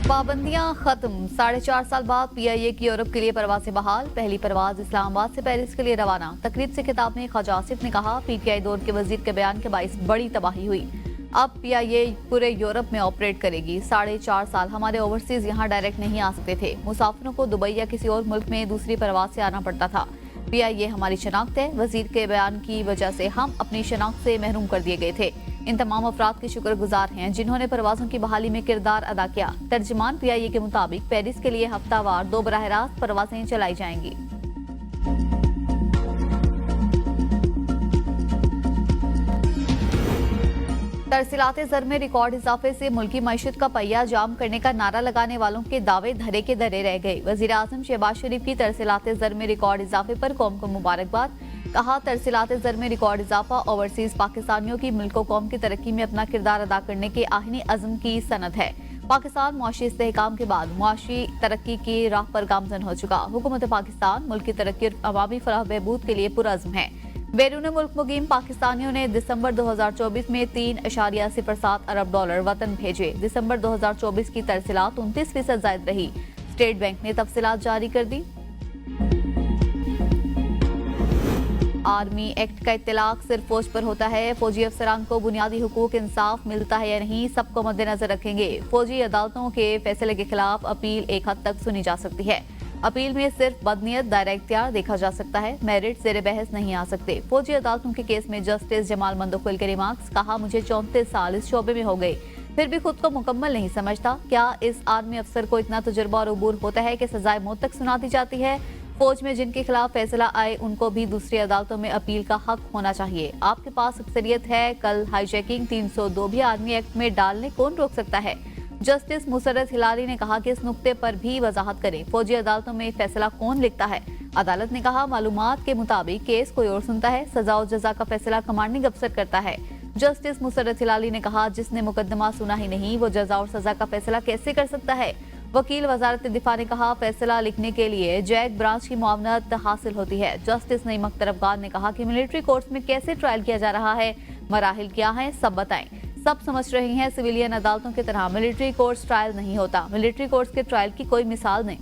पाबंदियां खत्म। 4.5 साल बाद पीआईए की यूरोप के लिए परवाज़ें बहाल। पहली परवाज इस्लामाबाद से पेरिस के लिए रवाना। तकरीब से खिताब में ख्वाजा आसिफ ने कहा, पीटीआई दौर के वजीर के बयान के बाइस बड़ी तबाही हुई। अब पीआईए पूरे यूरोप में ऑपरेट करेगी। 4.5 साल हमारे ओवरसीज यहाँ डायरेक्ट नहीं आ सकते थे। मुसाफिरों को दुबई या किसी और मुल्क में दूसरी परवाज से आना पड़ता था। पीआईए हमारी शनाख्त है। वजीर के बयान की वजह से हम अपनी शनाख्त से महरूम कर दिए गए थे। इन तमाम अफराद के शुक्रगुजार हैं जिन्होंने परवाजों की बहाली में किरदार अदा किया। तर्जमान पीआईए के मुताबिक पेरिस के लिए हफ्तावार 2 बराह रास्त परवाजें चलाई जाएंगी। तरसीलाते ज़र में रिकॉर्ड इजाफे से मुल्की मईशत का पहिया जाम करने का नारा लगाने वालों के दावे धरे के धरे रह गए। वजीर आजम शहबाज शरीफ की तरसीलाते ज़र में रिकॉर्ड इजाफे पर कौम को मुबारकबाद। कहा, तरसीलाते ज़र में रिकॉर्ड इजाफा ओवरसीज पाकिस्तानियों की मुल्क कौम की तरक्की में अपना किरदार अदा करने के आहिनी अज़्म की सनद है। पाकिस्तान मुआशी इस्तेहकाम के बाद मुआशी तरक्की की राह पर गामजन हो चुका। हुकूमत पाकिस्तान मुल्क की तरक्की और अवामी फलाह बहबूद के लिए पुरअज़्म है। बैरून मुल्क मुकीम पाकिस्तानियों ने दिसंबर 2024 में $3.07 अरब वतन भेजे। दिसंबर 2024 की तरसीलात 29% जायद रही। स्टेट बैंक ने तफसीलात जारी कर दी। आर्मी एक्ट का इत्तलाक सिर्फ फौज पर होता है। फौजी अफसरान को बुनियादी हुकूक इंसाफ मिलता है या नहीं, सबको मद्देनजर रखेंगे। फौजी अदालतों के फैसले के खिलाफ अपील एक हद तक सुनी जा सकती है। अपील में सिर्फ बदनीयत दायरा इख्तियार देखा जा सकता है। मेरिट ज़ेर बहस नहीं आ सकते। फौजी अदालतों के केस में जस्टिस जमाल मंदोखिल के रिमार्क्स। कहा, मुझे 34 साल इस शोबे में हो गए, फिर भी खुद को मुकम्मल नहीं समझता। क्या इस आर्मी अफसर को इतना तजुर्बा और अबूर होता है कि सजाए मौत तक सुना दी जाती है? फौज में जिनके खिलाफ फैसला आए उनको भी दूसरी अदालतों में अपील का हक होना चाहिए। आपके पास अक्सरियत है। कल हाईजैकिंग 302 भी आर्मी एक्ट में डालने कौन रोक सकता है? जस्टिस मुसर्रत हिलारी ने कहा कि इस नुक्ते पर भी वजाहत करें। फौजी अदालतों में फैसला कौन लिखता है? अदालत ने कहा, मालूमात के मुताबिक केस कोई और सुनता है। सजा और जजा का फैसला कमांडिंग अफसर करता है। जस्टिस मुसर्रत हिलारी ने कहा, जिसने मुकदमा सुना ही नहीं वो जजा और सजा का फैसला कैसे कर सकता है? वकील वजारत दिफा ने कहा, फैसला लिखने के लिए जैक ब्रांच की मुआवनत हासिल होती है। जस्टिस नईम अख्तर अफगान ने कहा कि मिलिट्री कोर्ट्स में कैसे ट्रायल किया जा रहा है, मराहिल क्या है, सब बताएं। सब समझ रहे हैं सिविलियन अदालतों की तरह मिलिट्री कोर्ट्स ट्रायल नहीं होता। मिलिट्री कोर्ट्स के ट्रायल की कोई मिसाल नहीं।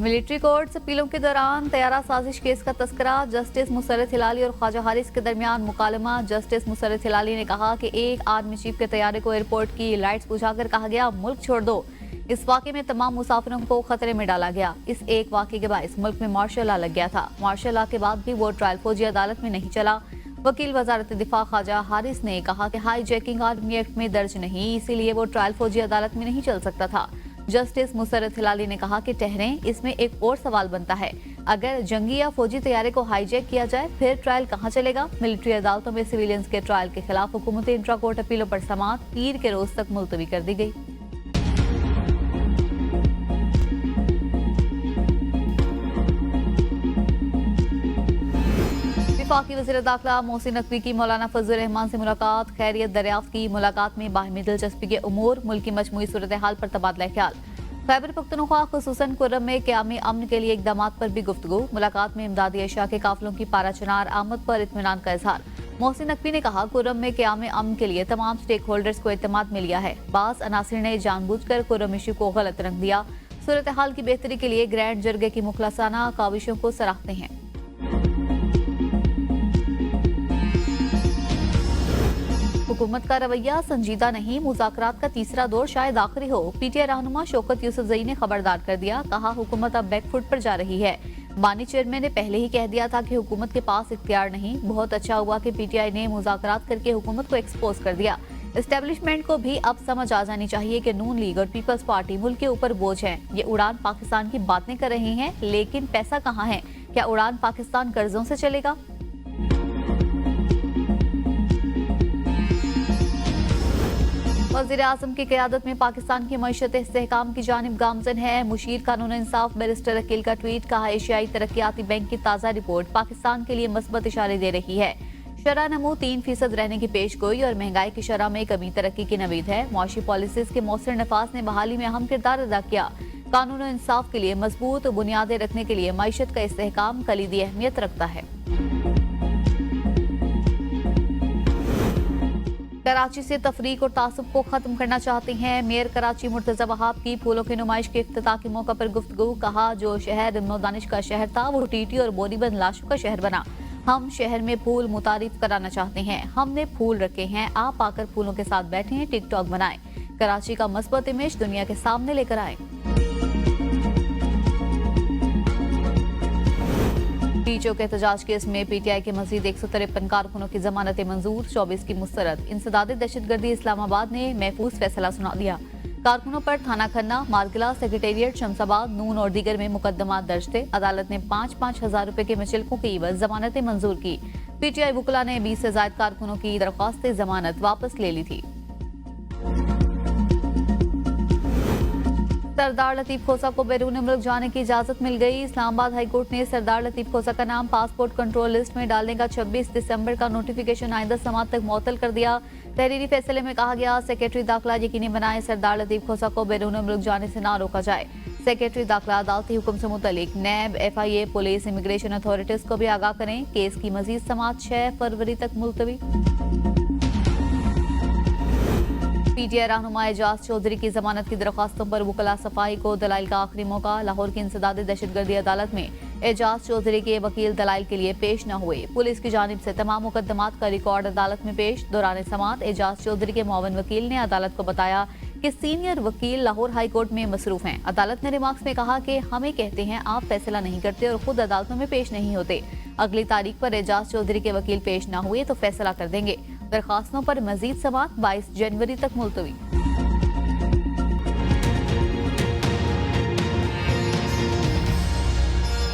मिलिट्री कोर्ट्स अपीलों के दौरान तैयारा साजिश केस का तस्करा। जस्टिस मुसर्रत हिलाली और ख्वाजा हारिस के दरमियान मुकालमा। जस्टिस मुसर्रत हिलाली ने कहा कि एक आर्मी चीफ के तैयारे को एयरपोर्ट की लाइट्स बुझाकर कहा गया मुल्क छोड़ दो। इस वाक़े में तमाम मुसाफिरों को खतरे में डाला गया। इस एक वाक़े के बायस मुल्क में मार्शल लॉ लग गया था। मार्शल लॉ के बाद भी वो ट्रायल फौजी अदालत में नहीं चला। वकील वजारत दिफा ख्वाजा हारिस ने कहा कि हाई जैकिंग आर्मी एक्ट में दर्ज नहीं, इसीलिए वो ट्रायल फौजी अदालत में नहीं चल सकता था। जस्टिस मुसर्रत हिलाली ने कहा कि ठहरें, इसमें एक और सवाल बनता है, अगर जंगी या फौजी तैयारे को हाईजैक किया जाए फिर ट्रायल कहाँ चलेगा? मिलिट्री अदालतों में सिविलियंस के ट्रायल के खिलाफ हुकूमती इंट्रा कोर्ट अपीलों पर समाअत पीर के रोज तक मुलतवी कर दी गई। वफाकी वज़ीर दाखिला मोहसिन नकवी की मौलाना फजल रहमान से मुलाकात। खैरियत दरियाफ्त की। मुलाकात में बाहिमी दिलचस्पी के उमूर, मुल्की मजमूई सूरत हाल पर तबादला ख्याल। खैबर पख्तूनख्वा खुसूसन कुर्रम में क़याम अमन के लिए इक़दामात पर भी गुफ्तगू। मुलाकात में इमदादी अशिया के काफिलों की पाराचनार आमद पर इत्मीनान का इजहार। मोहसिन नकवी ने कहा, कुर्रम में क़याम अमन के लिए तमाम स्टेक होल्डर्स को एतमाद में लिया है। बास अनासिर ने जानबूझकर कुर्रम इशू को गलत रंग दिया। सूरत हाल की बेहतरी के लिए ग्रैंड जरगे की मुखलसाना काविशों को सराहते हैं। हुकूमत का रवैया संजीदा नहीं, मुज़ाकरात का तीसरा दौर शायद आखिरी हो। पीटीआई रहनुमा शौकत यूसुफजई ने खबरदार कर दिया। कहा, हुकूमत अब बैकफुट पर जा रही है। बानी चेयरमैन ने पहले ही कह दिया था कि हुकूमत के पास इख्तियार नहीं। बहुत अच्छा हुआ कि पीटीआई ने मुज़ाकरात करके हुकूमत को एक्सपोज कर दिया। एस्टेब्लिशमेंट को भी अब समझ आ जानी चाहिए कि नून लीग और पीपल्स पार्टी मुल्क के ऊपर बोझ है। ये उड़ान पाकिस्तान की बातें कर रही हैं, लेकिन पैसा कहाँ है? क्या उड़ान पाकिस्तान कर्जों से चलेगा? वज़ीर आज़म की क़यादत में पाकिस्तान की मईशत इस्तेहकाम की जानिब गामजन है। मुशीर कानून इंसाफ बैरिस्टर अकील का ट्वीट। कहा, एशियाई तरक्याती बैंक की ताज़ा रिपोर्ट पाकिस्तान के लिए मस्बत इशारे दे रही है। शरह नमू 3% रहने की पेशगोई और महंगाई की शरह में कमी तरक्की की नवीद है। मुआशी पॉलिसीज के मौसर नफाज ने बहाली में अहम किरदार अदा किया। कानून और इंसाफ के लिए मजबूत बुनियादें रखने के लिए मईशत का इस्तेहकाम कलीदी अहमियत रखता है। कराची से तफरीक और तासुब को खत्म करना चाहते हैं मेयर कराची मुर्तजा वहाब की फूलों की नुमाइश के इफ्तिताह के मौके पर गुफ्तगू। कहा, जो शहर इल्म व दानिश का शहर था वो टीटी और बोरीबंद लाशों का शहर बना। हम शहर में फूल मुतारिफ कराना चाहते हैं। हमने फूल रखे हैं, आप आकर फूलों के साथ बैठें, टिकटॉक बनाएं, कराची का मस्बत इमेज दुनिया के सामने लेकर आए। टीचरों के एहतजाज केस में पीटीआई के मजीद 153 कारकुनों की जमानत मंजूर, 24 की मुस्तरद। इंसदाद दहशतगर्दी इस्लामाबाद ने महफूज फैसला सुना दिया। कारकुनों पर थाना खन्ना, मारगिला, सेक्रेटेरिएट, शमशाबाद, नून और दीगर में मुकदमा दर्ज थे। अदालत ने 5-5 हजार रुपए के मुचलकों की एवज जमानतें मंजूर की। पीटीआई वुकला ने 20 से ज्यादा कारकुनों की दरख्वास्त जमानत वापस ले ली थी। सरदार लतीफ खोसा को बैरून मुल्क जाने की इजाजत मिल गई। इस्लामाबाद हाईकोर्ट ने सरदार लतीफ खोसा का नाम पासपोर्ट कंट्रोल लिस्ट में डालने का 26 दिसंबर का नोटिफिकेशन आइंदा समाअत तक मुअत्तल कर दिया। तहरीरी फैसले में कहा गया, सेक्रेटरी दाखिला यकीनी बनाए सरदार लतीफ खोसा को बैरून मुल्क जाने से ना रोका जाए। सेक्रेटरी दाखिला अदालती हुक्म से मुतल्लिक नैब, FIA, पुलिस, इमिग्रेशन अथॉरिटीज को भी आगाह करें। केस की मजीद समाअत 6 फरवरी तक मुलतवी। पीटीआई रहनुमा एजाज चौधरी की जमानत की दरख्वास्तों पर वुकला सफाई को दलाइल का आखिरी मौका। लाहौर की इंसदाद दहशतगर्दी अदालत में एजाज चौधरी के वकील दलाइल के लिए पेश न हुए। पुलिस की जानिब से तमाम मुकदमात का रिकॉर्ड अदालत में पेश। दौरान समाअत एजाज चौधरी के मुअव्विन वकील ने अदालत को बताया कि सीनियर वकील लाहौर हाई कोर्ट में मसरूफ हैं। अदालत ने रिमार्क्स में कहा कि हमें कहते हैं आप फैसला नहीं करते और खुद अदालतों में पेश नहीं होते। अगली तारीख पर एजाज चौधरी के वकील पेश न हुए तो फैसला कर देंगे। दरखास्तों पर मजीद समाअत 22 जनवरी तक मुलतवी।